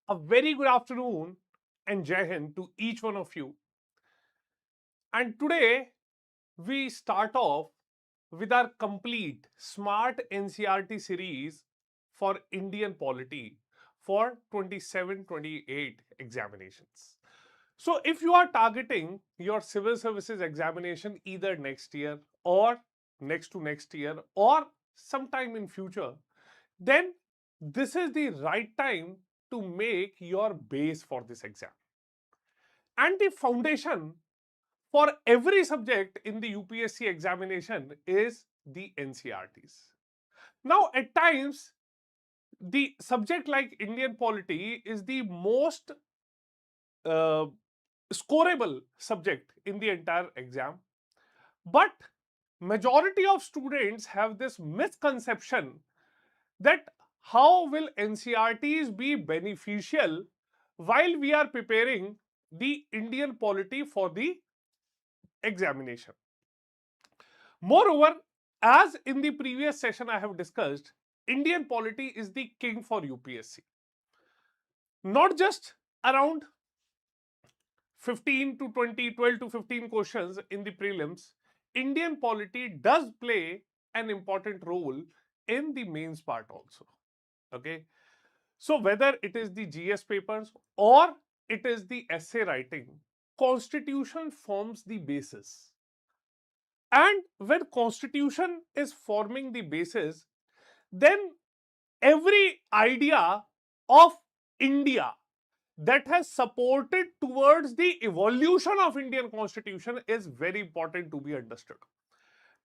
A very good afternoon and Jai Hind to each one of you. And today we start off with our complete Smart NCERT series for Indian polity for 27-28 examinations. So if you are targeting your civil services examination either next year or next to next year or sometime in future, then this is the right time to make your base for this exam. And the foundation for every subject in the UPSC examination is the NCERTs. Now, at times, the subject like Indian polity is the most uh, scoreable subject in the entire exam. But majority of students have this misconception that how will NCERTs be beneficial while we are preparing the Indian polity for the examination. Moreover, as in the previous session I have discussed, Indian polity is the king for UPSC. Not just around 15 to 20, 12 to 15 questions in the prelims, Indian polity does play an important role in the mains part also. Okay. So whether it is the GS papers or it is the essay writing, constitution forms the basis. And when constitution is forming the basis, then every idea of India that has supported towards the evolution of Indian constitution is very important to be understood.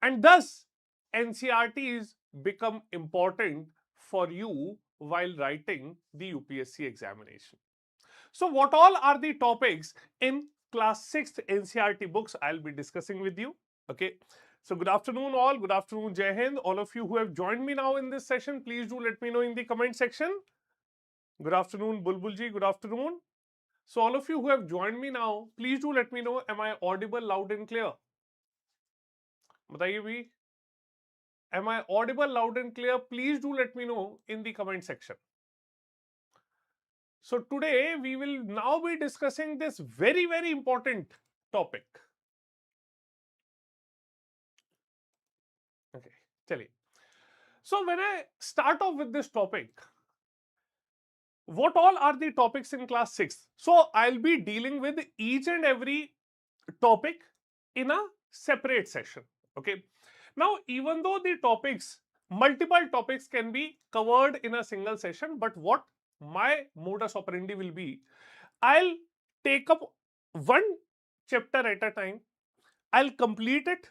And thus, NCERTs become important for you while writing the UPSC examination. So what all are the topics in class 6th NCERT books I'll be discussing with you? Okay. So good afternoon all. Good afternoon Jai Hind. All of you who have joined me now in this session, please do let me know in the comment section. Good afternoon Bulbulji. Good afternoon. So all of you who have joined me now, please do let me know, am I audible loud and clear? बताइए भी. Am I audible loud and clear? Please do let me know in the comment section. So today we will now be discussing this very important topic. Okay, chaliye. So when I start off with this topic, what all are the topics in class 6? So I'll be dealing with each and every topic in a separate session. Okay. Now, even though the topics, multiple topics can be covered in a single session, but what my modus operandi will be, I'll take up one chapter at a time, I'll complete it,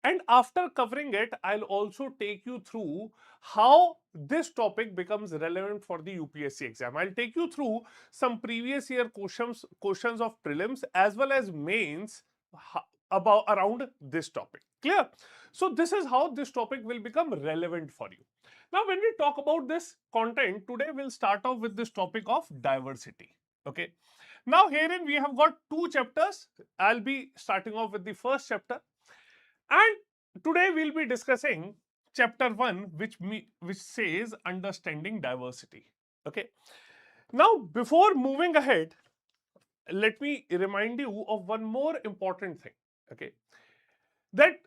and after covering it, I'll also take you through how this topic becomes relevant for the UPSC exam. I'll take you through some previous year questions of prelims as well as mains about around this topic. Clear? So this is how this topic will become relevant for you. Now, when we talk about this content, today we'll start off with this topic of diversity. Okay. Now, herein we have got two chapters. I'll be starting off with the first chapter. And today we'll be discussing chapter 1, which says understanding diversity. Okay. Now, before moving ahead, let me remind you of one more important thing. Okay. That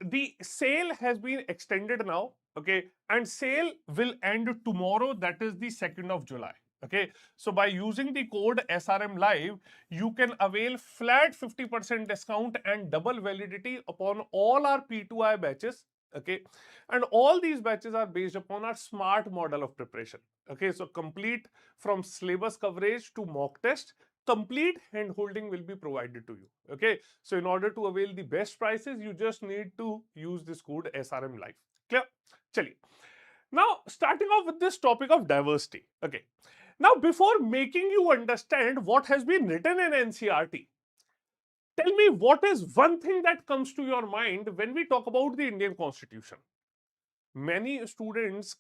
the sale has been extended now. Okay. And sale will end tomorrow, that is the 2nd of July. Okay, so by using the code SRM Live, you can avail flat 50% discount and double validity upon all our P2I batches. Okay, and all these batches are based upon our smart model of preparation. Okay, so complete from syllabus coverage to mock test, complete hand holding will be provided to you. Okay, so in order to avail the best prices, you just need to use this code SRM Live. Clear? Chaliye. Now, starting off with this topic of diversity. Okay. Now, before making you understand what has been written in NCERT, tell me what is one thing that comes to your mind when we talk about the Indian Constitution. Many students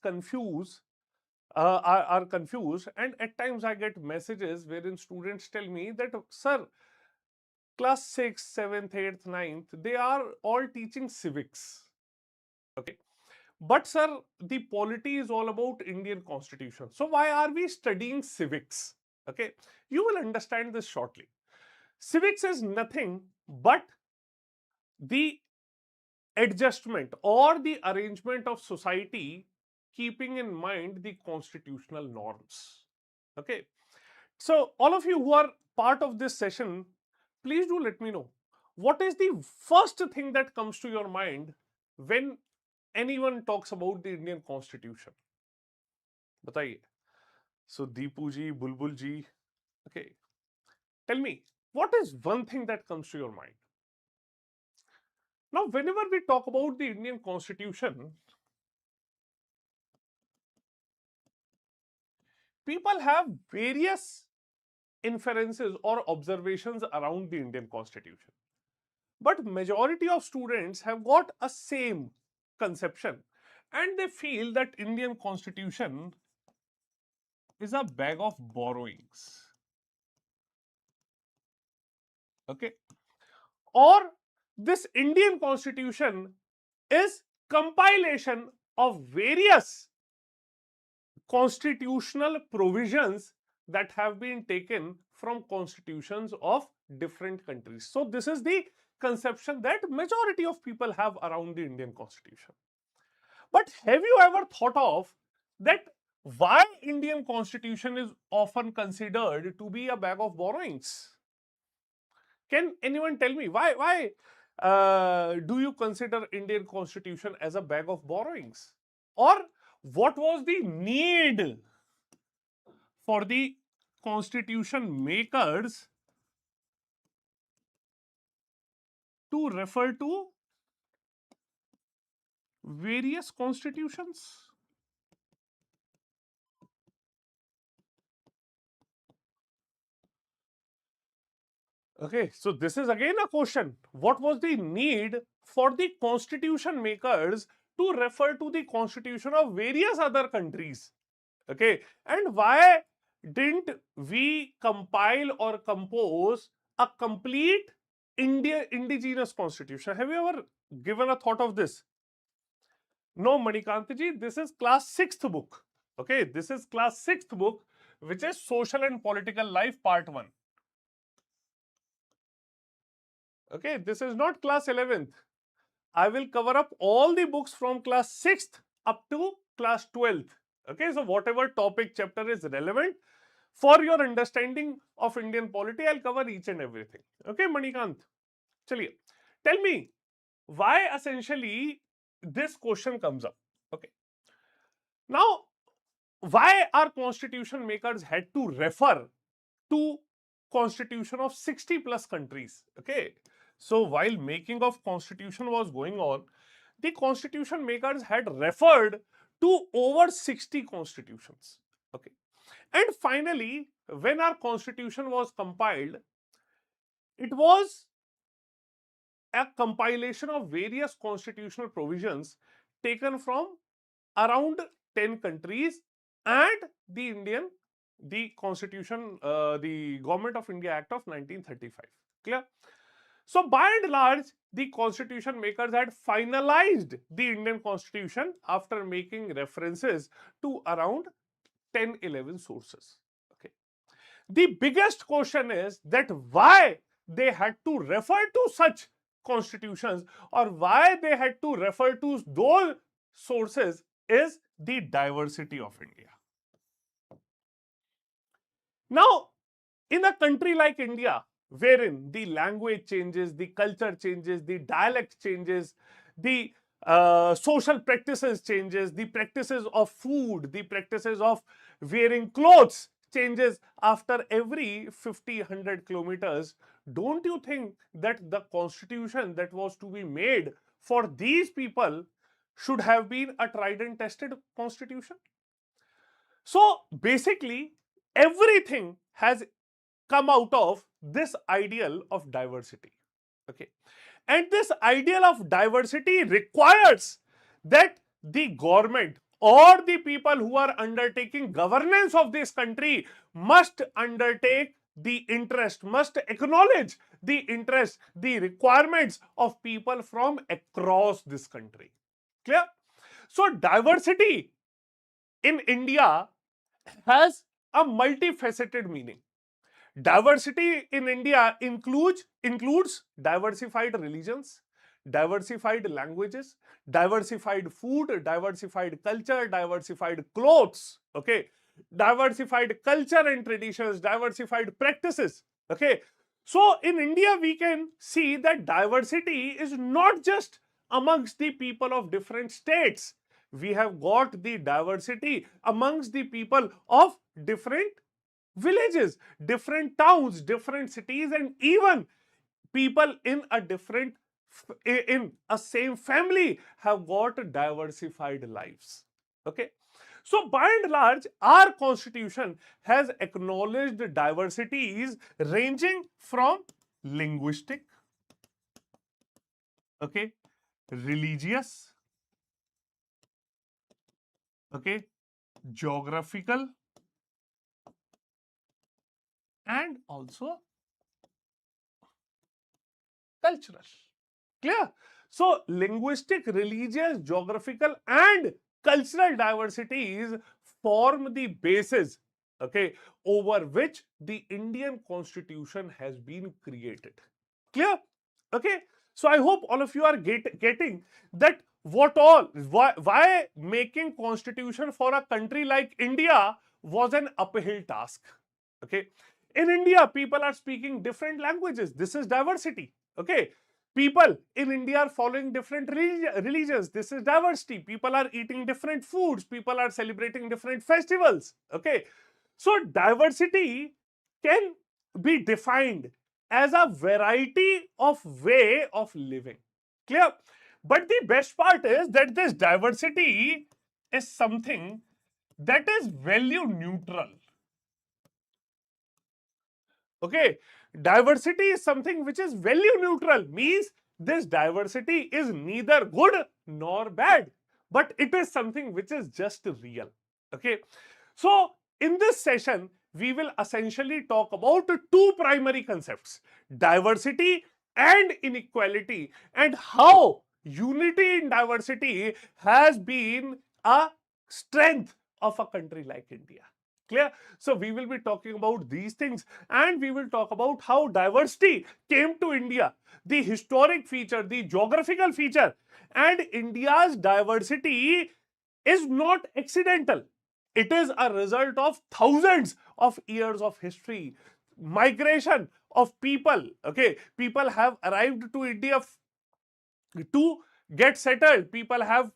are confused, and at times I get messages wherein students tell me that, sir, class 6, 7th, 8th, 9th, they are all teaching civics. Okay. But sir, the polity is all about Indian Constitution. So why are we studying civics? Okay, you will understand this shortly. Civics is nothing but the adjustment or the arrangement of society keeping in mind the constitutional norms. Okay, so all of you who are part of this session, please do let me know what is the first thing that comes to your mind when anyone talks about the Indian Constitution. बताइए. So Deepu ji, Bulbul ji, okay, tell me what is one thing that comes to your mind. Now, whenever we talk about the Indian Constitution, people have various inferences or observations around the Indian Constitution. But majority of students have got a same conception and they feel that Indian Constitution is a bag of borrowings. Okay. Or this Indian Constitution is compilation of various constitutional provisions that have been taken from constitutions of different countries. So this is the conception that majority of people have around the Indian Constitution. But have you ever thought of that why Indian Constitution is often considered to be a bag of borrowings? Can anyone tell me why do you consider Indian Constitution as a bag of borrowings? Or what was the need for the constitution makers to refer to various constitutions? Okay, so this is again a question. What was the need for the constitution makers to refer to the constitution of various other countries? Okay, and why didn't we compile or compose a complete indigenous constitution? Have you ever given a thought of this? No, Manikanth ji, this is class 6th book. Okay, this is class 6th book, which is Social and Political Life Part 1. Okay, this is not class 11th. I will cover up all the books from class 6th up to class 12th. Okay, so whatever topic chapter is relevant for your understanding of Indian polity, I'll cover each and everything. Okay, Manikanth, chaliye, tell me why essentially this question comes up. Okay, now why our constitution makers had to refer to constitution of 60 plus countries? Okay, so while making of constitution was going on, the constitution makers had referred to over 60 constitutions. Okay, and finally when our constitution was compiled, it was a compilation of various constitutional provisions taken from around 10 countries and the constitution, the Government of India Act of 1935. Clear? So by and large, the constitution makers had finalized the Indian Constitution after making references to around 10-11 sources. Okay. The biggest question is that why they had to refer to such constitutions or why they had to refer to those sources is the diversity of India. Now, in a country like India, wherein the language changes, the culture changes, the dialect changes, the social practices changes, the practices of food, the practices of wearing clothes changes after every 50-100 kilometers, don't you think that the constitution that was to be made for these people should have been a tried and tested constitution? So basically, everything has come out of this ideal of diversity. Okay, and this ideal of diversity requires that the government or the people who are undertaking governance of this country must undertake the interest, must acknowledge the interest, the requirements of people from across this country. Clear? So diversity in India has a multifaceted meaning. Diversity in India includes diversified religions, diversified languages, diversified food, diversified culture, diversified clothes, okay, diversified culture and traditions, diversified practices, okay. So in India, we can see that diversity is not just amongst the people of different states. We have got the diversity amongst the people of different villages, different towns, different cities, and even people in a different in a same family have got diversified lives. Okay. So by and large, our constitution has acknowledged diversities ranging from linguistic, okay, religious, okay, geographical, and also cultural. Clear? So, linguistic, religious, geographical, and cultural diversities form the basis, okay, over which the Indian Constitution has been created. Clear? Okay. So, I hope all of you are getting that why making constitution for a country like India was an uphill task. Okay. In India, people are speaking different languages. This is diversity. Okay. People in India are following different religions. This is diversity. People are eating different foods. People are celebrating different festivals. Okay. So diversity can be defined as a variety of way of living. Clear? But the best part is that this diversity is something that is value neutral. Okay, diversity is something which is value neutral, means this diversity is neither good nor bad, but it is something which is just real. Okay, so in this session we will essentially talk about two primary concepts: diversity and inequality, and how unity in diversity has been a strength of a country like India. Clear? So we will be talking about these things, and we will talk about how diversity came to India, the historic feature, the geographical feature, and India's diversity is not accidental. It is a result of thousands of years of history, migration of people. Okay, people have arrived to India to get settled. People have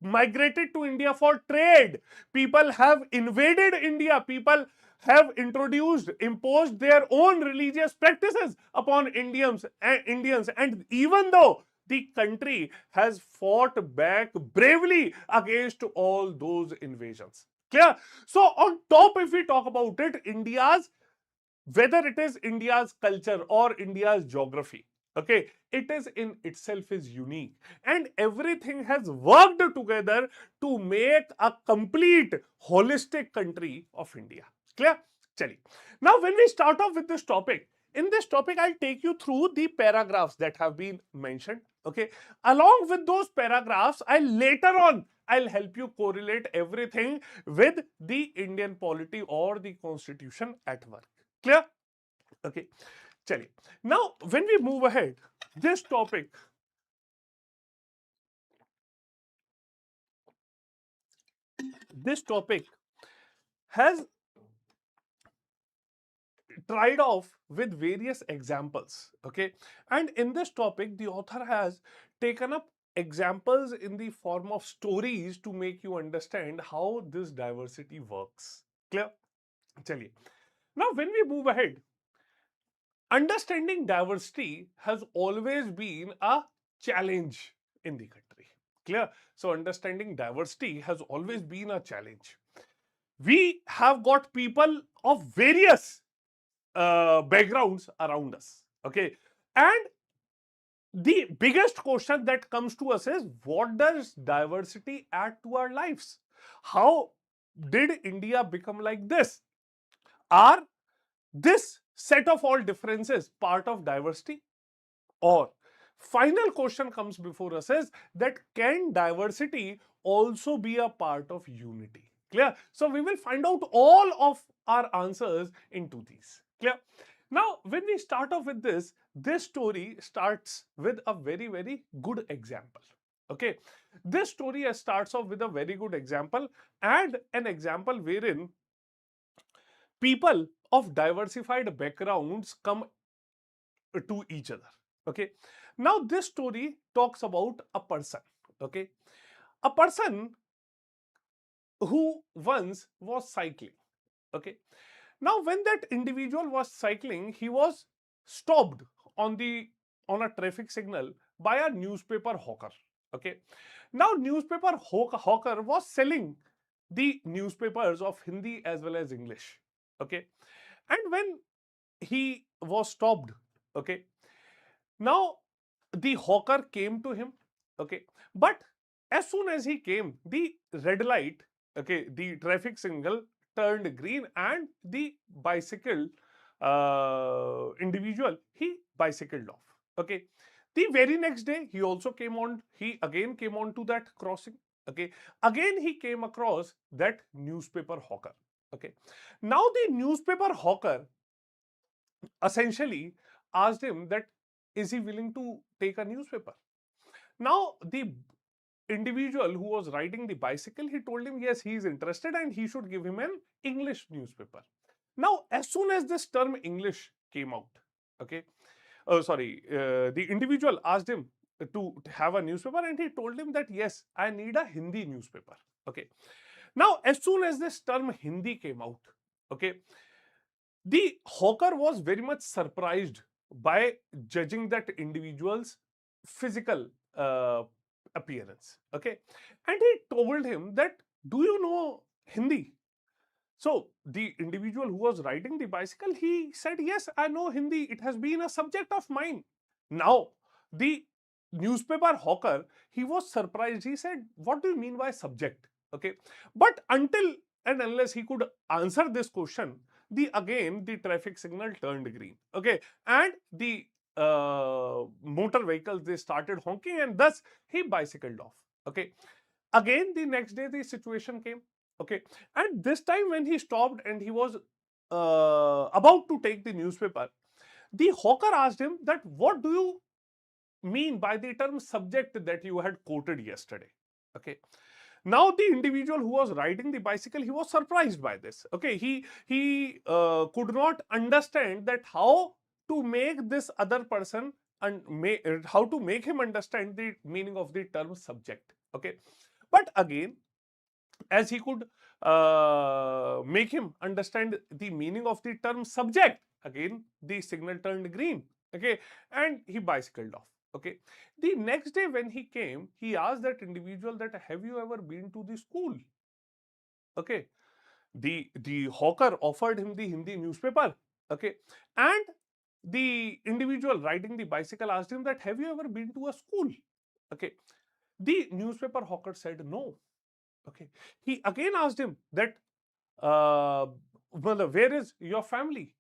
migrated to India for trade. People have invaded India. People have imposed their own religious practices upon Indians. And even though the country has fought back bravely against all those invasions. Clear? So on top, if we talk about it, whether it is India's culture or India's geography, okay, it is in itself is unique, and everything has worked together to make a complete holistic country of India. Clear? Chali. Now when we start off with this topic, in this topic I'll take you through the paragraphs that have been mentioned. Okay, along with those paragraphs, I'll help you correlate everything with the Indian polity or the constitution at work. Clear? Okay, chaliye. Now, when we move ahead, this topic has tried off with various examples. Okay, and in this topic, the author has taken up examples in the form of stories to make you understand how this diversity works. Clear? Chaliye. Now, when we move ahead, understanding diversity has always been a challenge in the country. Clear? So, understanding diversity has always been a challenge. We have got people of various backgrounds around us. Okay. And the biggest question that comes to us is, what does diversity add to our lives? How did India become like this? Are this set of all differences part of diversity? Or final question comes before us is that, can diversity also be a part of unity? Clear? So we will find out all of our answers into these. Clear? Now, when we start off with this story starts with a very, very good example. Okay, this story starts off with a very good example, and an example wherein people of diversified backgrounds come to each other. Okay, now this story talks about a person. Okay, a person who once was cycling. Okay, now when that individual was cycling, he was stopped on the on a traffic signal by a newspaper hawker. Okay, now newspaper hawker was selling the newspapers of Hindi as well as English. Okay, and when he was stopped, okay, now the hawker came to him. Okay, but as soon as he came, the red light, okay, the traffic signal turned green, and the bicycle individual, he bicycled off. Okay, the very next day he also came on, he again came on to that crossing. Okay, again he came across that newspaper hawker. Okay, now the newspaper hawker essentially asked him that is he willing to take a newspaper. Now the individual who was riding the bicycle, he told him yes, he is interested and he should give him an English newspaper. Now as soon as this term English came out, okay, the individual asked him to have a newspaper, and he told him that yes, I need a Hindi newspaper. Okay, now as soon as this term Hindi came out, okay, the hawker was very much surprised by judging that individual's physical uh, appearance. Okay, and he told him that, do you know Hindi? So the individual who was riding the bicycle, he said, yes, I know Hindi, it has been a subject of mine. Now the newspaper hawker, he was surprised. He said, what do you mean by subject? Okay, but until and unless he could answer this question, the traffic signal turned green. Okay, and the motor vehicles, they started honking, and thus he bicycled off. Okay, again the next day the situation came. Okay, and this time when he stopped and he was about to take the newspaper, the hawker asked him that, what do you mean by the term subject that you had quoted yesterday? Okay, now the individual who was riding the bicycle, he was surprised by this. Okay, he could not understand that how to make this other person and how to make him understand the meaning of the term subject. Okay, but again, as he could make him understand the meaning of the term subject, again the signal turned green. Okay, and he bicycled off. Okay, the next day when he came, he asked that individual that, have you ever been to the school? Okay, the hawker offered him the Hindi newspaper. Okay, and the individual riding the bicycle asked him that, have you ever been to a school? Okay, the newspaper hawker said no. Okay, he again asked him that, well, where is your family?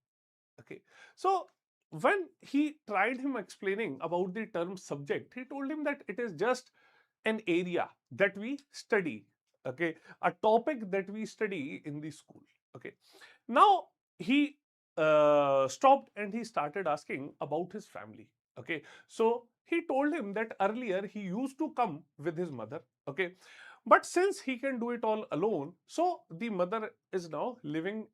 Okay, so when he tried him explaining about the term subject, he told him that it is just an area that we study. Okay, a topic that we study in the school. Okay, now he stopped and he started asking about his family. Okay, so he told him that earlier he used to come with his mother. Okay, but since he can do it all alone, so the mother is now living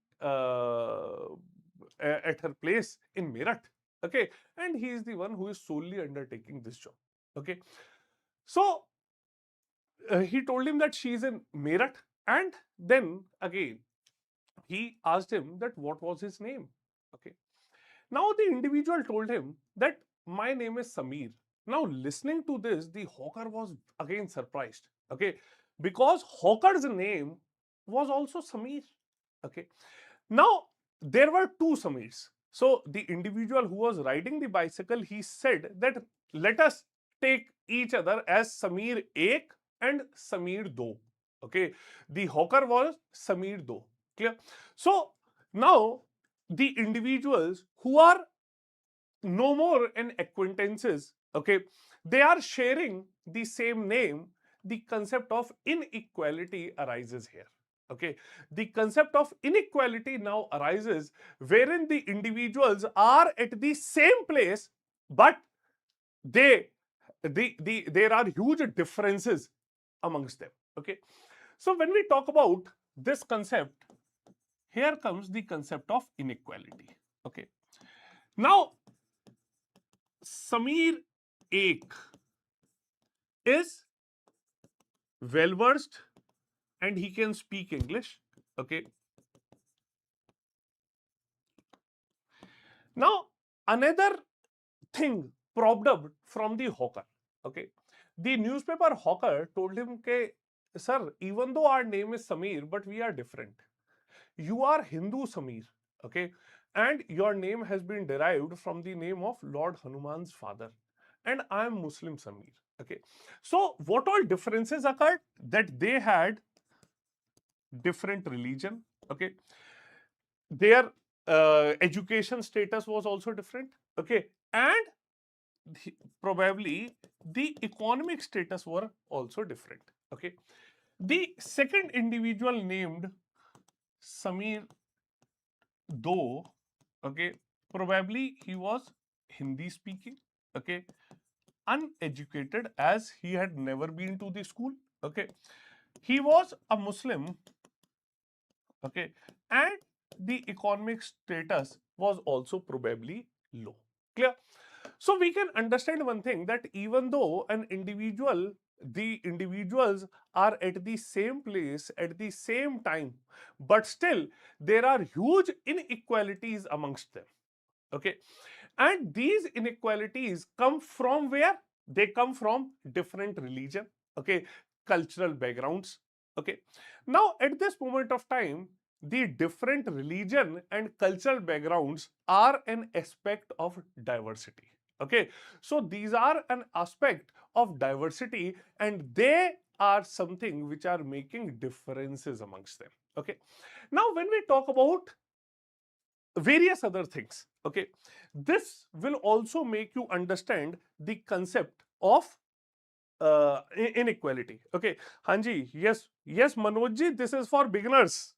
at her place in Meerut. Okay, and he is the one who is solely undertaking this job. Okay, so he told him that she is in Meerut, and then again he asked him that what was his name. Okay, now the individual told him that my name is Sameer. Now listening to this, the hawker was again surprised. Okay, because hawker's name was also Sameer. Okay, now there were two Sameers. So the individual who was riding the bicycle, he said that let us take each other as Sameer Ek and Sameer Do. Okay, the hawker was Sameer Do. Clear? So now the individuals who are no more an acquaintances, okay, they are sharing the same name, the concept of inequality arises here. Okay, the concept of inequality now arises wherein the individuals are at the same place, but they there are huge differences amongst them. Okay, so when we talk about this concept, here comes the concept of inequality. Okay, now Samir Ek is well versed and he can speak English. Okay, now another thing propped up from the hawker. Okay, the newspaper hawker told him, "Ke, sir, even though our name is Samir, but we are different. You are Hindu Samir, okay, and your name has been derived from the name of Lord Hanuman's father, and I am Muslim Samir." Okay, so what all differences occurred? That they had different religion. Okay, their education status was also different. Okay, and probably the economic status were also different. Okay, the second individual named Samir, though, okay, probably he was Hindi speaking, okay, uneducated as he had never been to the school. Okay, he was a Muslim. Okay, and the economic status was also probably low. Clear? So we can understand one thing, that even though the individuals are at the same place at the same time, but still there are huge inequalities amongst them. Okay, and these inequalities come from where? They come from different religion. Okay, cultural backgrounds. Okay, now at this moment of time, the different religion and cultural backgrounds are an aspect of diversity. Okay, so these are an aspect of diversity, and they are something which are making differences amongst them. Okay, now when we talk about various other things, okay, this will also make you understand the concept of inequality. Okay, Hanji, yes, Manojji, this is for beginners.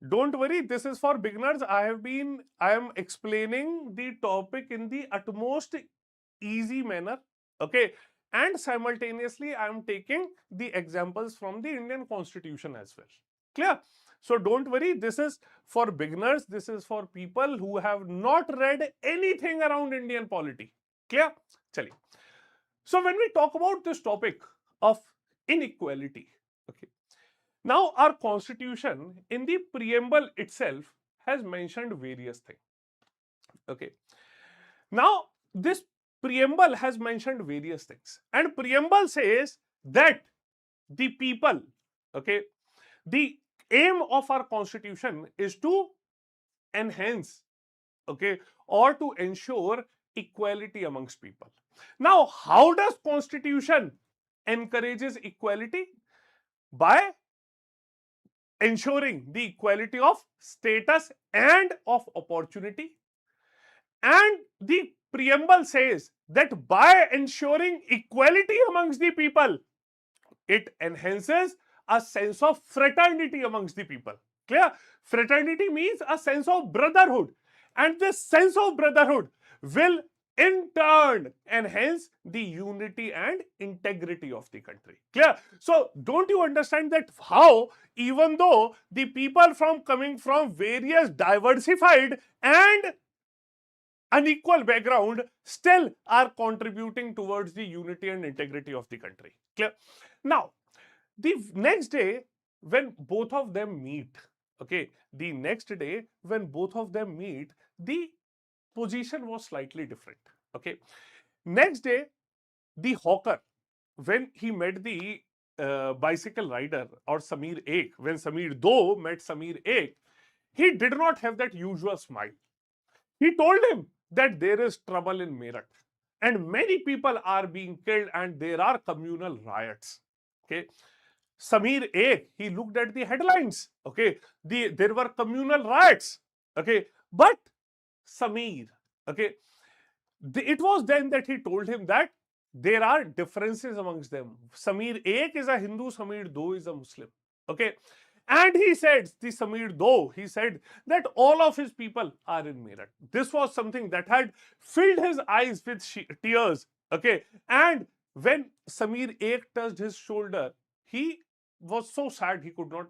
Don't worry, this is for beginners. I am explaining the topic in the utmost easy manner. Okay, and simultaneously I am taking the examples from the Indian Constitution as well. Clear? So don't worry, this is for beginners. This is for people who have not read anything around Indian polity. Clear? Chaliye. So when we talk about this topic of inequality, okay, now our constitution in the preamble itself has mentioned various things. Okay, now this preamble has mentioned various things, and preamble says that the people, okay, the aim of our constitution is to enhance, okay, or to ensure equality amongst people. Now how does constitution encourages equality? By ensuring the equality of status and of opportunity. And the preamble says that by ensuring equality amongst the people, it enhances a sense of fraternity amongst the people. Clear? Fraternity means a sense of brotherhood, and this sense of brotherhood will in turn enhance the unity and integrity of the country. Clear? So don't you understand that how, even though the people from coming from various diversified and unequal background still are contributing towards the unity and integrity of the country. Clear? Now, the next day when both of them meet, okay, the next day when both of them meet, the position was slightly different. Okay, next day the hawker, when he met the bicycle rider or Samir Ek, when Samir Do met Samir Ek, he did not have that usual smile. He told him that there is trouble in Meerut and many people are being killed and there are communal riots. Okay, Samir Ek, he looked at the headlines. Okay, there were communal riots. Okay, but Samir, okay, it was then that he told him that there are differences amongst them. Samir Ek is a Hindu, Samir Do is a Muslim. Okay, And he said, the Samir though, he said that all of his people are in Meerut. This was something that had filled his eyes with tears. Okay. And when Samir Ek touched his shoulder, he was so sad he could not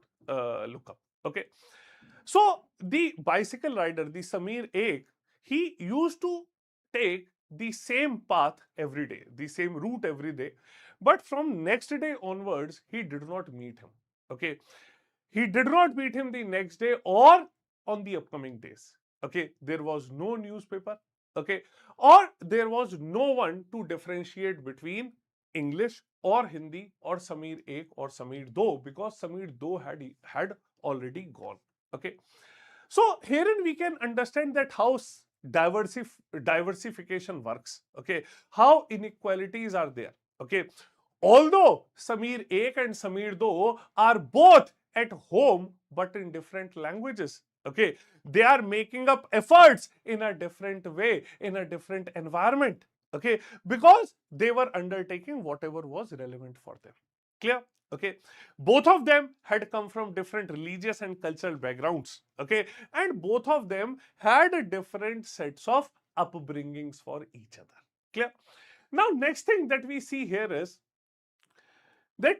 look up. Okay. So the bicycle rider, the Samir Ek, he used to take the same path every day, the same route every day. But from next day onwards, he did not meet him. Okay. He did not meet him the next day or on the upcoming days. Okay. There was no newspaper. Okay. Or there was no one to differentiate between English or Hindi or Samir Ek or Samir Do, because Samir Do had already gone. Okay. So herein we can understand that how diversification works. Okay. How inequalities are there. Okay. Although Samir Ek and Samir Do are both at home but in different languages. Okay. They are making up efforts in a different way, in a different environment. Okay. Because they were undertaking whatever was relevant for them. Clear? Okay. Both of them had come from different religious and cultural backgrounds. Okay. And both of them had different sets of upbringings for each other. Clear? Now, next thing that we see here is that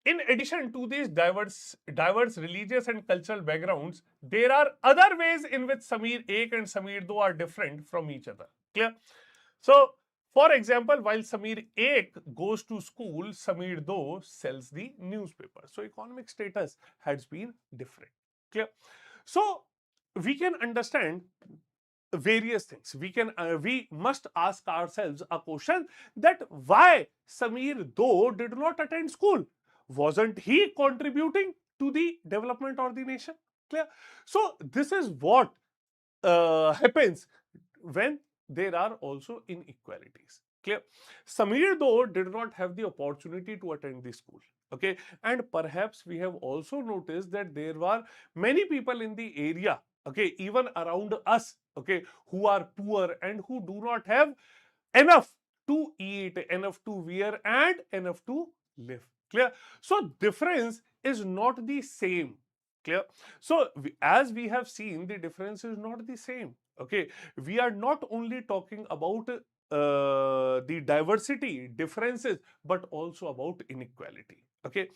in addition to these diverse religious and cultural backgrounds, there are other ways in which Samir Ek and Samir Do are different from each other. Clear? So, for example, while Samir Ek goes to school, Samir Do sells the newspaper. So, economic status has been different. Clear? So, we can understand various things. We must ask ourselves a question that why Samir Do did not attend school? Wasn't he contributing to the development of the nation? Clear? So this is what happens when there are also inequalities. Clear? Samir though did not have the opportunity to attend the school. Okay, and perhaps we have also noticed that there were many people in the area, okay, even around us, okay, who are poor and who do not have enough to eat, enough to wear, and enough to live. Clear? So difference is not the same. Clear? So as we have seen, the difference is not the same. Okay, we are not only talking about the diversity, differences, but also about inequality. Okay.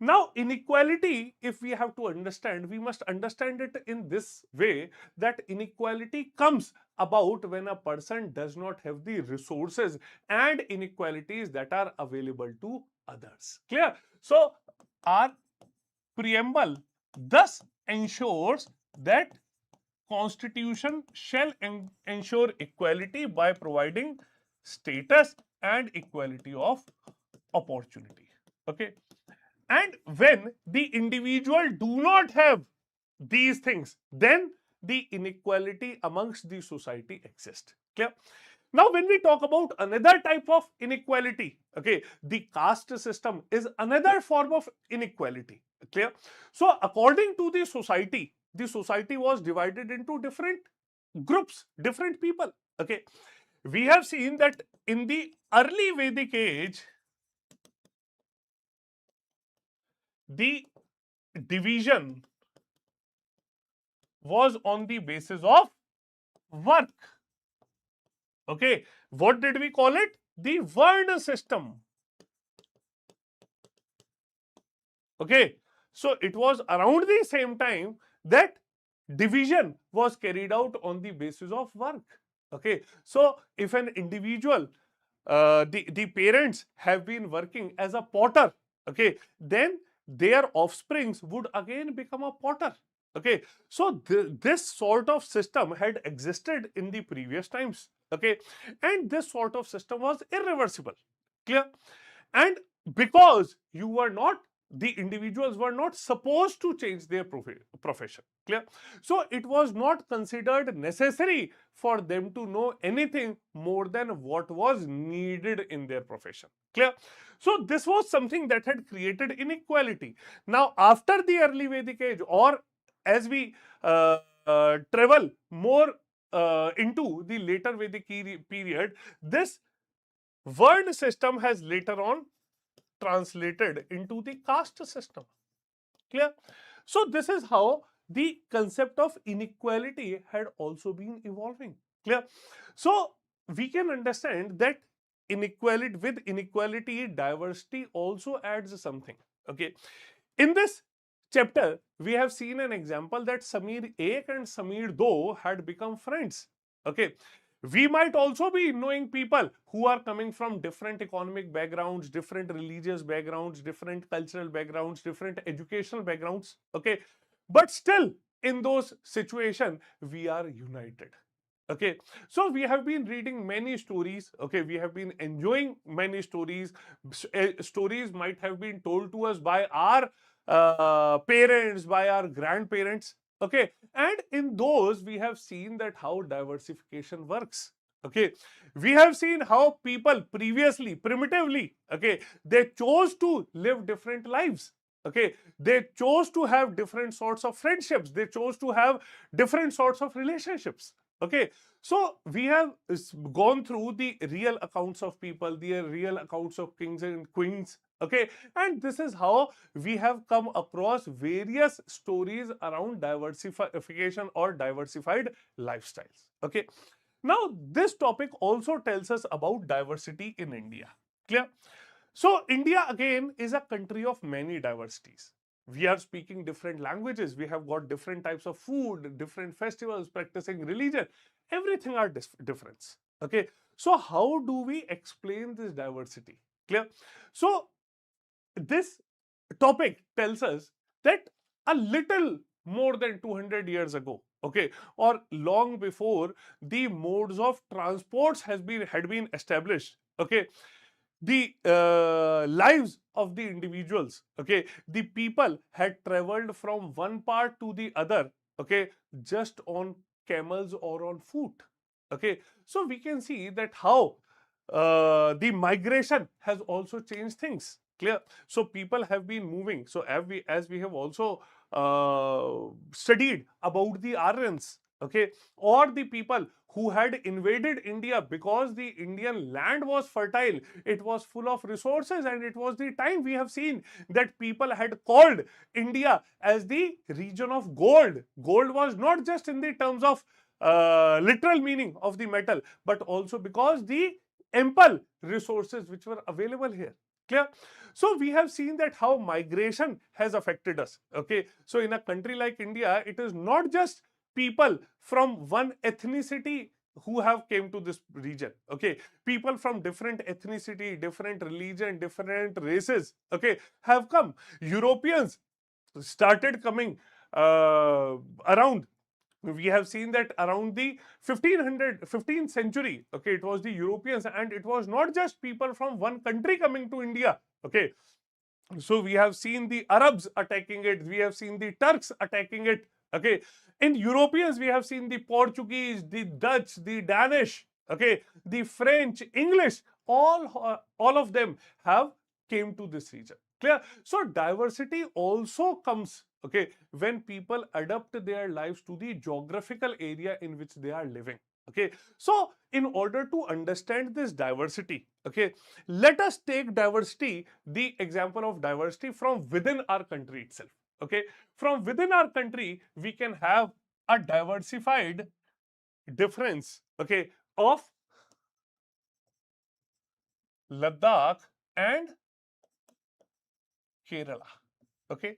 Now, inequality, if we have to understand, we must understand it in this way that inequality comes about when a person does not have the resources and inequalities that are available to others. Clear? So, our preamble thus ensures that Constitution shall ensure equality by providing status and equality of opportunity. Okay. And when the individual do not have these things, then the inequality amongst the society exists. Clear? Now, when we talk about another type of inequality, okay, the caste system is another form of inequality. Clear? So, according to the society was divided into different groups, different people. Okay, we have seen that in the early Vedic age, the division was on the basis of work. Okay, what did we call it? The Varna system. Okay, so it was around the same time that division was carried out on the basis of work. Okay, so if an individual, the parents have been working as a potter, okay, then their offsprings would again become a potter. Okay, so this sort of system had existed in the previous times. Okay, and this sort of system was irreversible. Clear? And because you were not, the individuals were not supposed to change their profession. Clear? So it was not considered necessary for them to know anything more than what was needed in their profession. Clear? So this was something that had created inequality. Now, after the early Vedic age, or as we travel more into the later Vedic period, this Vern system has later on translated into the caste system. Clear? So this is how the concept of inequality had also been evolving. Clear? So we can understand that inequality, diversity also adds something. Okay. In this chapter, we have seen an example that Samir Ek and Samir Do had become friends. Okay. We might also be knowing people who are coming from different economic backgrounds, different religious backgrounds, different cultural backgrounds, different educational backgrounds. Okay. But still, in those situations, we are united. Okay, so we have been reading many stories. Okay, we have been enjoying many stories. Stories might have been told to us by our parents, by our grandparents. Okay, and in those we have seen that how diversification works. Okay, we have seen how people previously, primitively, okay, they chose to live different lives. Okay, they chose to have different sorts of friendships, they chose to have different sorts of relationships. Okay, so we have gone through the real accounts of people, the real accounts of kings and queens. Okay, and this is how we have come across various stories around diversification or diversified lifestyles. Okay, now this topic also tells us about diversity in India. Clear? So India again is a country of many diversities. We are speaking different languages, we have got different types of food, different festivals, practicing religion, everything are different. Okay, so how do we explain this diversity? Clear? So this topic tells us that a little more than 200 years ago, okay, or long before the modes of transports had been established, okay, the lives of the individuals, okay, the people had traveled from one part to the other, okay, just on camels or on foot. Okay, so we can see that how the migration has also changed things. Clear? So people have been moving. So as we have also studied about the Aryans, okay, or the people who had invaded India because the Indian land was fertile, it was full of resources, and it was the time we have seen that people had called India as the region of gold. Gold was not just in the terms of literal meaning of the metal, but also because the ample resources which were available here. Clear? So we have seen that how migration has affected us. Okay, so in a country like India, it is not just people from one ethnicity who have came to this region. Okay, people from different ethnicity, different religion, different races, okay, have come. Europeans started coming around. We have seen that around the 15th century, okay, it was the Europeans, and it was not just people from one country coming to India. Okay, so we have seen the Arabs attacking it, we have seen the Turks attacking it. Okay, in Europeans we have seen the Portuguese, the Dutch, the Danish, okay, the French, English, all of them have came to this region. Clear? So diversity also comes, okay, when people adapt their lives to the geographical area in which they are living. Okay, so in order to understand this diversity, okay, let us take diversity, the example of diversity from within our country itself. Okay, from within our country we can have a diversified difference, okay, of Ladakh and Kerala. Okay,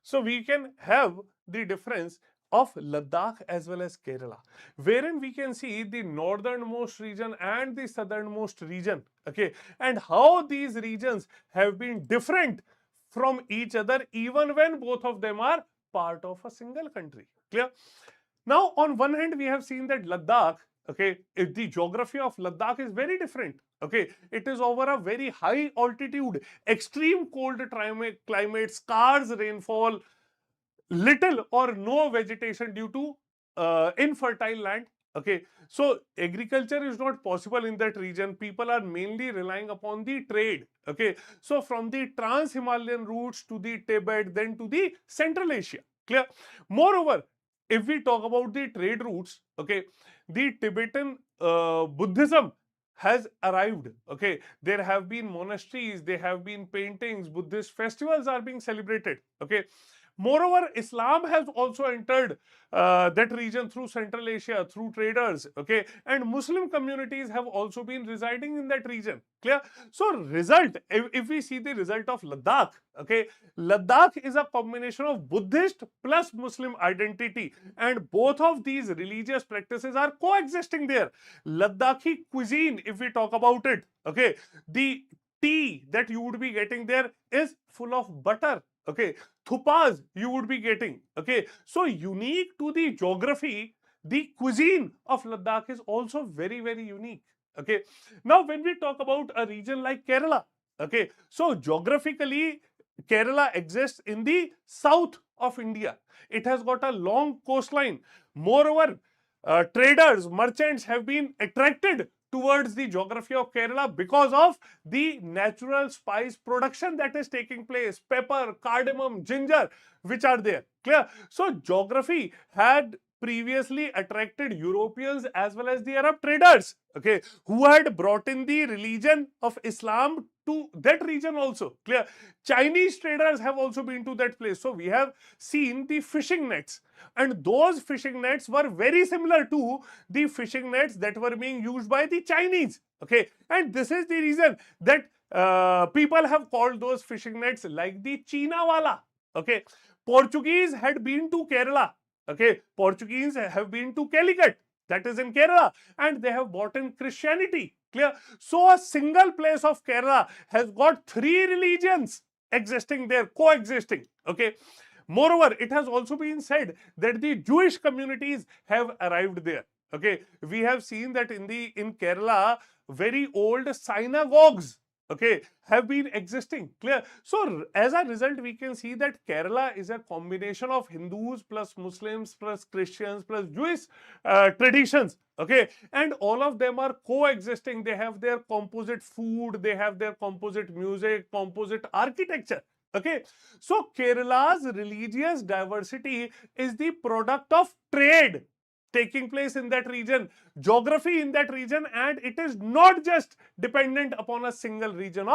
so we can have the difference of Ladakh as well as Kerala, wherein we can see the northernmost region and the southernmost region. Okay, and how these regions have been different from each other, even when both of them are part of a single country. Clear? Now, on one hand, we have seen that Ladakh, okay, if the geography of Ladakh is very different. Okay, it is over a very high altitude, extreme cold climate, scarce rainfall, little or no vegetation due to infertile land. Okay, so agriculture is not possible in that region. People are mainly relying upon the trade. Okay, so from the trans-Himalayan routes to the Tibet, then to the Central Asia. Clear? Moreover, if we talk about the trade routes, okay, the Tibetan Buddhism has arrived. Okay, there have been monasteries, there have been paintings, Buddhist festivals are being celebrated. Okay, Moreover, Islam has also entered that region through Central Asia, through traders, okay, and Muslim communities have also been residing in that region. Clear? So, result, if we see the result of Ladakh, okay, Ladakh is a combination of Buddhist plus Muslim identity, and both of these religious practices are coexisting there. Ladakhi cuisine, if we talk about it, okay, the tea that you would be getting there is full of butter, okay, thupas you would be getting, okay. So unique to the geography, the cuisine of Ladakh is also very, very unique, okay. Now when we talk about a region like Kerala, okay, so geographically Kerala exists in the south of India. It has got a long coastline. Moreover, traders, merchants have been attracted towards the geography of Kerala because of the natural spice production that is taking place, pepper, cardamom, ginger, which are there. Clear? So, geography had previously attracted Europeans as well as the Arab traders, okay, who had brought in the religion of Islam to that region also. Clear? Chinese traders have also been to that place. So, we have seen the fishing nets, and those fishing nets were very similar to the fishing nets that were being used by the Chinese, okay, and this is the reason that people have called those fishing nets like the China wala, okay. Portuguese had been to Kerala, okay, Portuguese have been to Calicut, that is in Kerala, and they have brought in Christianity. Clear? So a single place of Kerala has got three religions existing there, coexisting, okay. Moreover, it has also been said that the Jewish communities have arrived there. Okay, we have seen that in Kerala, very old synagogues, okay, have been existing. Clear? So as a result, we can see that Kerala is a combination of Hindus plus Muslims plus Christians plus Jewish traditions. Okay, and all of them are coexisting. They have their composite food, they have their composite music, composite architecture. Okay, so Kerala's religious diversity is the product of trade taking place in that region, geography in that region, and it is not just dependent upon a single reason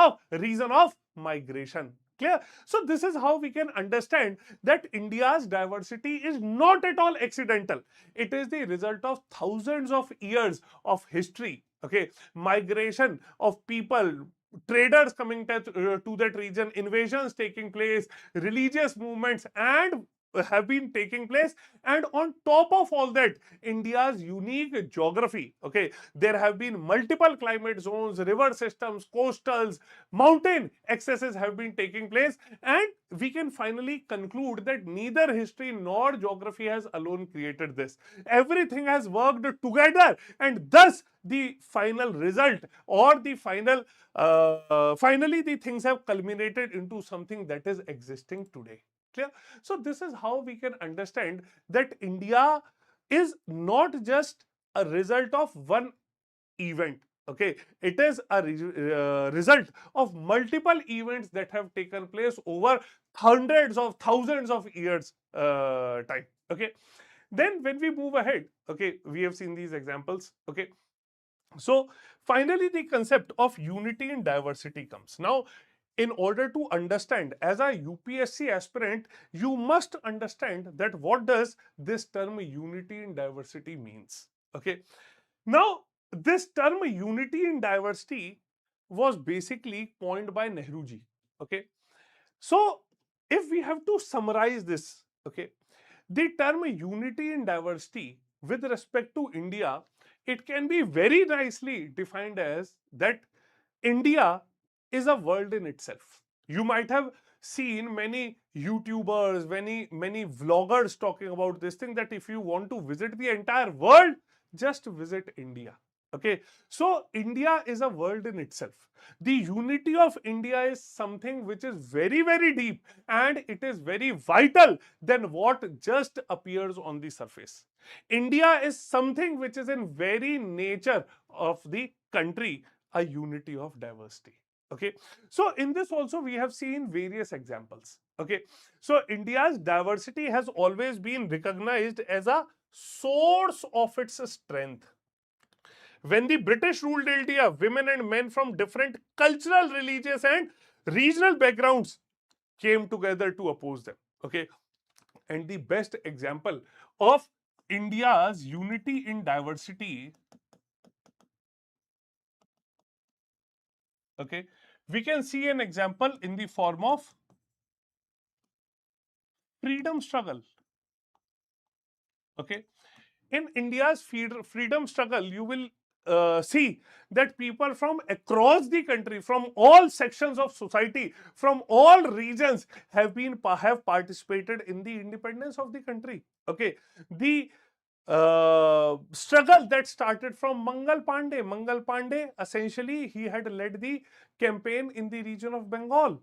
of migration. Clear? So this is how we can understand that India's diversity is not at all accidental. It is the result of thousands of years of history. Okay, migration of people, traders coming to that region, invasions taking place, religious movements, and have been taking place. And on top of all that, India's unique geography, okay, there have been multiple climate zones, river systems, coastals, mountain excesses have been taking place, and we can finally conclude that neither history nor geography has alone created this. Everything has worked together, and thus the final result, or the finally the things have culminated into something that is existing today. Clear? So this is how we can understand that India is not just a result of one event. Okay, it is a result of multiple events that have taken place over hundreds of thousands of years time. Okay, then when we move ahead, okay, we have seen these examples. Okay, so finally, the concept of unity and diversity comes. Now, in order to understand, as a UPSC aspirant, you must understand that what does this term unity and diversity means. Okay. Now, this term unity and diversity was basically coined by Nehruji. Okay. So, if we have to summarize this, okay, the term unity and diversity with respect to India, it can be very nicely defined as that India is a world in itself. You might have seen many YouTubers, many vloggers talking about this thing, that if you want to visit the entire world, just visit India. Okay, so India is a world in itself. The unity of India is something which is very, very deep, and it is very vital than what just appears on the surface. India is something which is in very nature of the country, a unity of diversity. Okay, so in this also we have seen various examples. Okay, so India's diversity has always been recognized as a source of its strength. When the British ruled India, women and men from different cultural, religious, and regional backgrounds came together to oppose them. Okay, and the best example of India's unity in diversity, okay, we can see an example in the form of freedom struggle. Okay, in India's freedom struggle, you will see that people from across the country, from all sections of society, from all regions, have participated in the independence of the country. Okay, the struggle that started from Mangal Pandey. Mangal Pandey, essentially, he had led the campaign in the region of Bengal.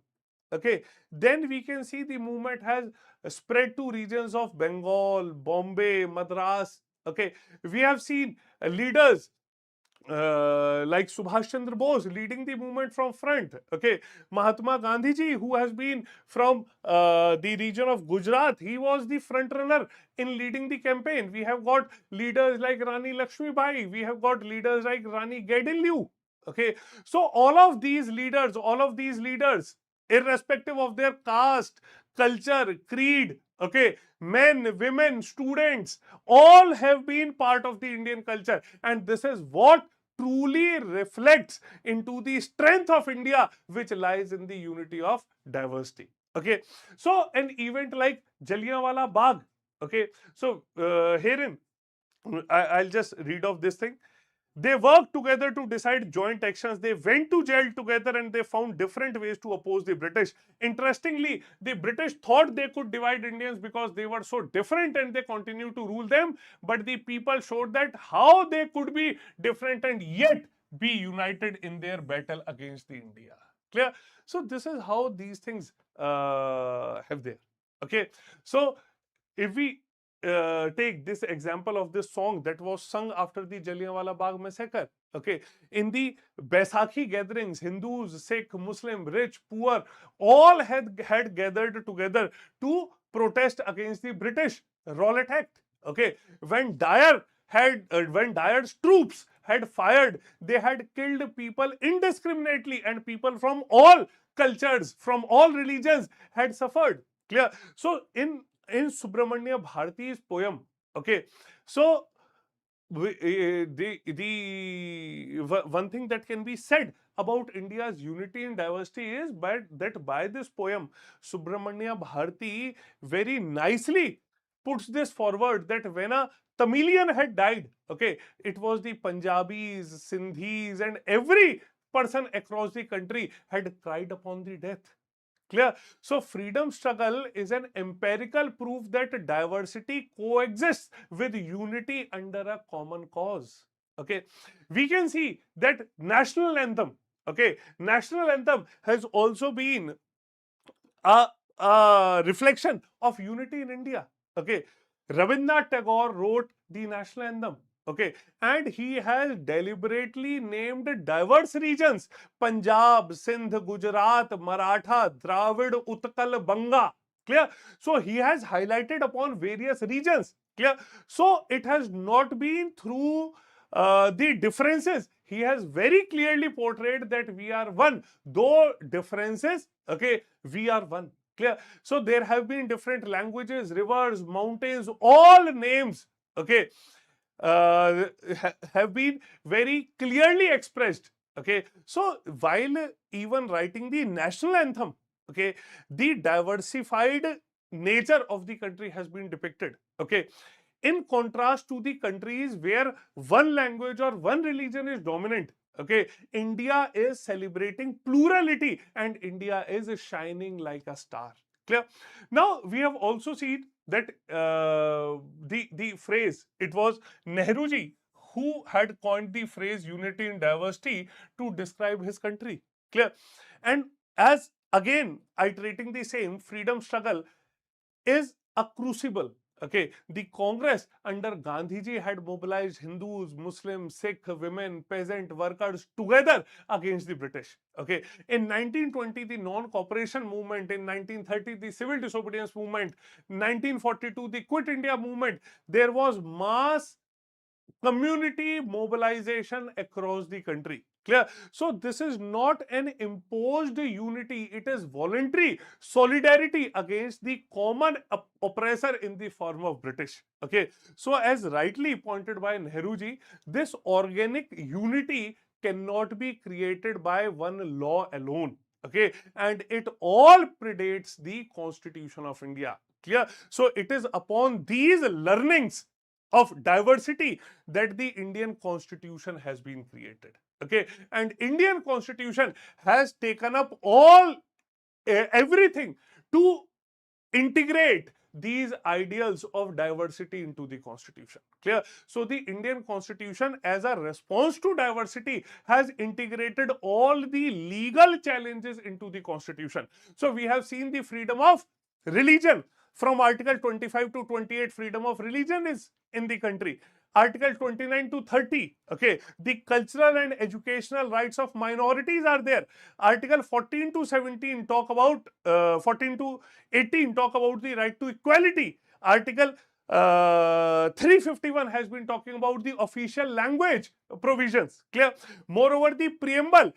Okay, then we can see the movement has spread to regions of Bengal, Bombay, Madras. Okay, we have seen leaders like Subhash Chandra Bose leading the movement from front. Okay, Mahatma Gandhi ji, who has been from the region of Gujarat, he was the front runner in leading the campaign. We have got leaders like Rani Lakshmi Bai. We have got leaders like Rani Gaidillu. Okay, so all of these leaders, irrespective of their caste, culture, creed, okay, men, women, students, all have been part of the Indian culture, and this is what truly reflects into the strength of India, which lies in the unity of diversity. Okay, so an event like Jallianwala Bagh. Okay, so herein I'll just read off this thing. They worked together to decide joint actions. They went to jail together and they found different ways to oppose the British. Interestingly, the British thought they could divide Indians because they were so different and they continued to rule them. But the people showed that how they could be different and yet be united in their battle against the India. Clear? So this is how these things have there. Okay. So if we take this example of this song that was sung after the Jallianwala Bagh massacre. Okay, in the Baisakhi gatherings, Hindus, Sikh, Muslim, rich, poor, all had gathered together to protest against the British Rowlatt Act. Okay, when Dyer's troops had fired, they had killed people indiscriminately, and people from all cultures, from all religions, had suffered. Clear? So in Subramanya Bharati's poem, okay, so one thing that can be said about India's unity and diversity is that by this poem, Subramanya Bharati very nicely puts this forward that when a Tamilian had died, okay, it was the Punjabis, Sindhis, and every person across the country had cried upon the death. Clear? So freedom struggle is an empirical proof that diversity coexists with unity under a common cause. Okay, we can see that national anthem. Okay, national anthem has also been a reflection of unity in India. Okay, Rabindranath Tagore wrote the national anthem. Okay, and he has deliberately named diverse regions: Punjab, Sindh, Gujarat, Maratha, Dravid, Utkal, Banga. Clear? So he has highlighted upon various regions. Clear? So it has not been through the differences. He has very clearly portrayed that we are one, though differences, okay, we are one. Clear? So there have been different languages, rivers, mountains, all names, okay, have been very clearly expressed. Okay, so while even writing the national anthem, okay, the diversified nature of the country has been depicted. Okay, in contrast to the countries where one language or one religion is dominant. Okay, India is celebrating plurality and India is shining like a star. Clear? Now we have also seen that the phrase, it was Nehru ji who had coined the phrase unity in diversity to describe his country. Clear? And as again iterating the same, freedom struggle is a crucible. Okay, the Congress under Gandhiji had mobilized Hindus, Muslims, Sikh, women, peasant, workers together against the British. Okay, in 1920, the non-cooperation movement, in 1930, the civil disobedience movement, 1942, the Quit India movement, there was mass community mobilization across the country. Clear? So this is not an imposed unity, it is voluntary solidarity against the common oppressor in the form of British. Okay. So as rightly pointed by Nehruji, this organic unity cannot be created by one law alone. Okay. And it all predates the Constitution of India. Clear? So it is upon these learnings of diversity that the Indian Constitution has been created. Okay, and Indian Constitution has taken up all everything to integrate these ideals of diversity into the Constitution. Clear? So the Indian Constitution, as a response to diversity, has integrated all the legal challenges into the Constitution. So we have seen the freedom of religion from Article 25 to 28. Freedom of religion is in the country. Article 29 to 30, okay, the cultural and educational rights of minorities are there. Article 14 to 17 talk about 14 to 18 talk about the right to equality. Article 351 has been talking about the official language provisions. Clear? Moreover, the preamble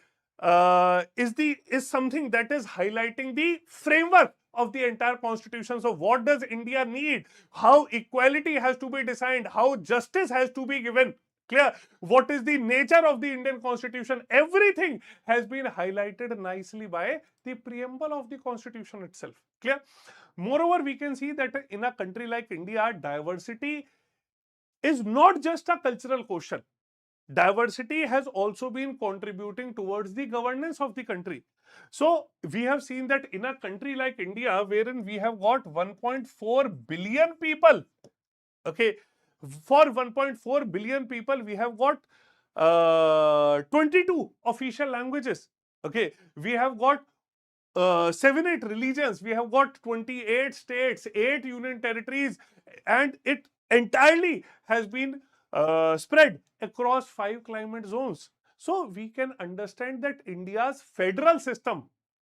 is something that is highlighting the framework of the entire constitution. So what does India need? How equality has to be designed? How justice has to be given? Clear? What is the nature of the Indian Constitution? Everything has been highlighted nicely by the preamble of the Constitution itself. Clear? Moreover, we can see that in a country like India, diversity is not just a cultural question. Diversity has also been contributing towards the governance of the country. So we have seen that in a country like India, wherein we have got 1.4 billion people, okay, for 1.4 billion people, we have got 22 official languages. Okay, we have got 7-8 religions, we have got 28 states, 8 union territories, and it entirely has been spread across 5 climate zones. So we can understand that India's federal system,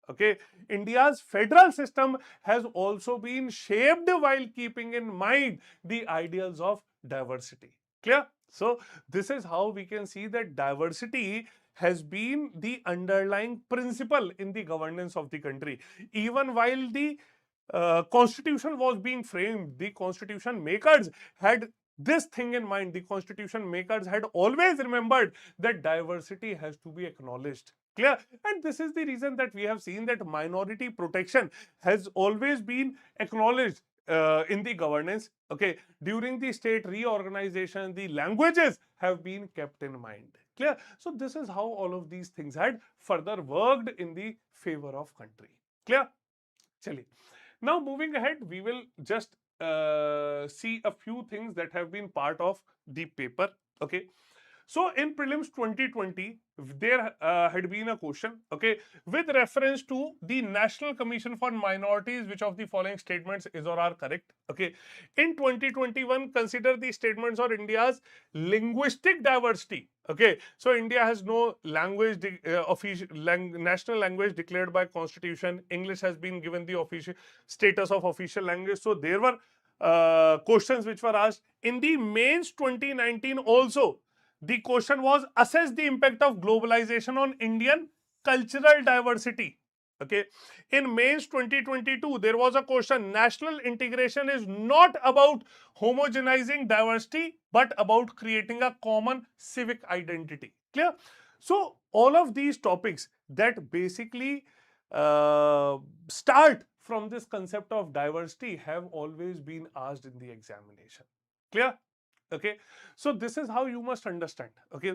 okay, India's federal system has also been shaped while keeping in mind the ideals of diversity. Clear? So this is how we can see that diversity has been the underlying principle in the governance of the country. Even while the constitution was being framed, the constitution makers had this thing in mind. The constitution makers had always remembered that diversity has to be acknowledged. Clear? And this is the reason that we have seen that minority protection has always been acknowledged in the governance. Okay, during the state reorganization, the languages have been kept in mind. Clear? So this is how all of these things had further worked in the favor of country. Clear? Chali. Now moving ahead, we will just see a few things that have been part of the paper. Okay. So in prelims 2020, there had been a question, okay, with reference to the National Commission for Minorities, which of the following statements is or are correct? Okay, in 2021, consider the statements on India's linguistic diversity. Okay, so India has no language, national language declared by Constitution. English has been given the official status of official language. So there were questions which were asked in the mains 2019 also. The question was, assess the impact of globalization on Indian cultural diversity. Okay. In mains 2022, there was a question, national integration is not about homogenizing diversity, but about creating a common civic identity. Clear? So, all of these topics that basically start from this concept of diversity have always been asked in the examination. Clear? Okay, so this is how you must understand. Okay,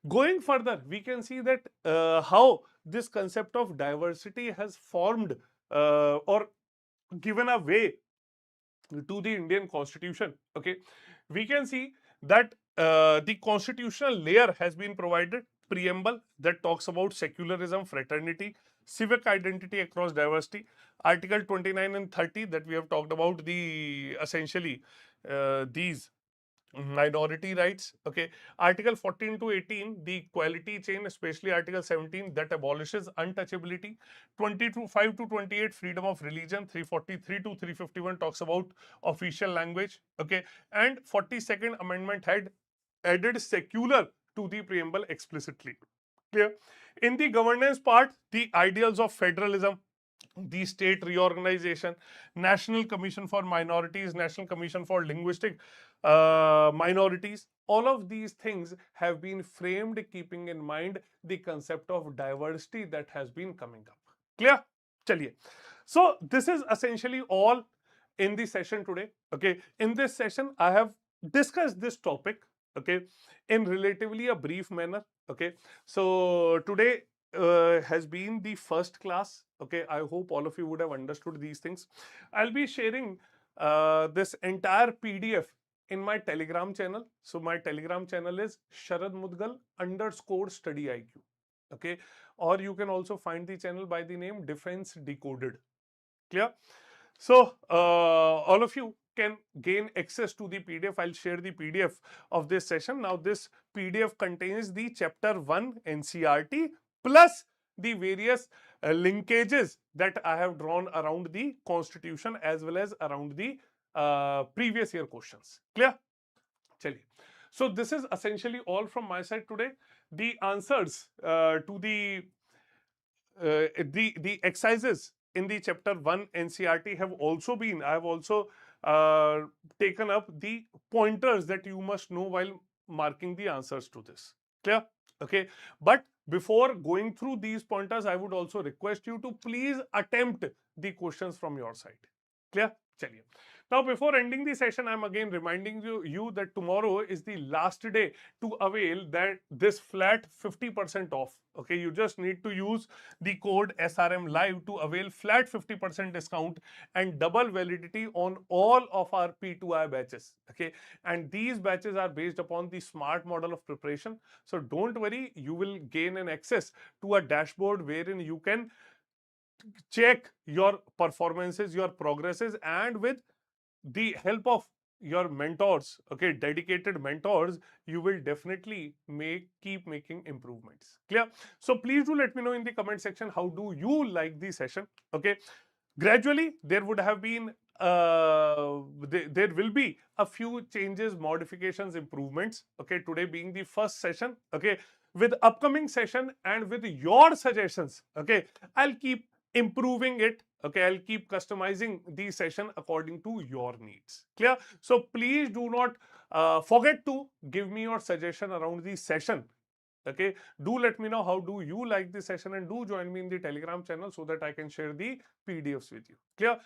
going further, we can see that how this concept of diversity has formed or given a way to the Indian Constitution. Okay, we can see that the constitutional layer has been provided, preamble that talks about secularism, fraternity, civic identity across diversity. Article 29 and 30 that we have talked about, the essentially these minority rights. Okay, article 14 to 18, the equality chain, especially article 17 that abolishes untouchability. 25 to 28, freedom of religion. 343 to 351 talks about official language. Okay, and 42nd amendment had added secular to the preamble explicitly. Clear? In the governance part, the ideals of federalism, the state reorganization, National Commission for Minorities, National Commission for Linguistic Minorities, all of these things have been framed keeping in mind the concept of diversity that has been coming up. Clear? Chaliye. So this is essentially all in the session today. Okay. In this session, I have discussed this topic, okay, in relatively a brief manner. Okay. So today has been the first class. Okay, I hope all of you would have understood these things. I'll be sharing this entire PDF in my Telegram channel. So my Telegram channel is Sharad Mudgal _ StudyIQ. Okay, or you can also find the channel by the name Defense Decoded. Clear? So all of you can gain access to the PDF. I'll share the PDF of this session. Now this PDF contains the chapter 1 NCERT plus the various linkages that I have drawn around the constitution as well as around the previous year questions. Clear? Chaliye. So this is essentially all from my side today. The answers to the exercises in the chapter 1 NCERT have also been, I have also taken up the pointers that you must know while marking the answers to this. Clear? Okay. But before going through these pointers, I would also request you to please attempt the questions from your side. Clear? Chaliye. Now, before ending the session, I'm again reminding you that tomorrow is the last day to avail this flat 50% off. Okay, you just need to use the code SRM Live to avail flat 50% discount and double validity on all of our P2I batches. Okay, and these batches are based upon the SMART model of preparation. So don't worry, you will gain an access to a dashboard wherein you can check your performances, your progresses, and with the help of your mentors, okay, dedicated mentors, you will definitely keep making improvements. Clear? So please do let me know in the comment section how do you like the session. Okay, gradually there would have been there will be a few changes, modifications, improvements. Okay, today being the first session. Okay, with upcoming session and with your suggestions, okay, I'll keep improving it. Okay, I'll keep customizing the session according to your needs. Clear? So please do not forget to give me your suggestion around the session. Okay, do let me know how do you like the session and do join me in the Telegram channel so that I can share the PDFs with you. Clear?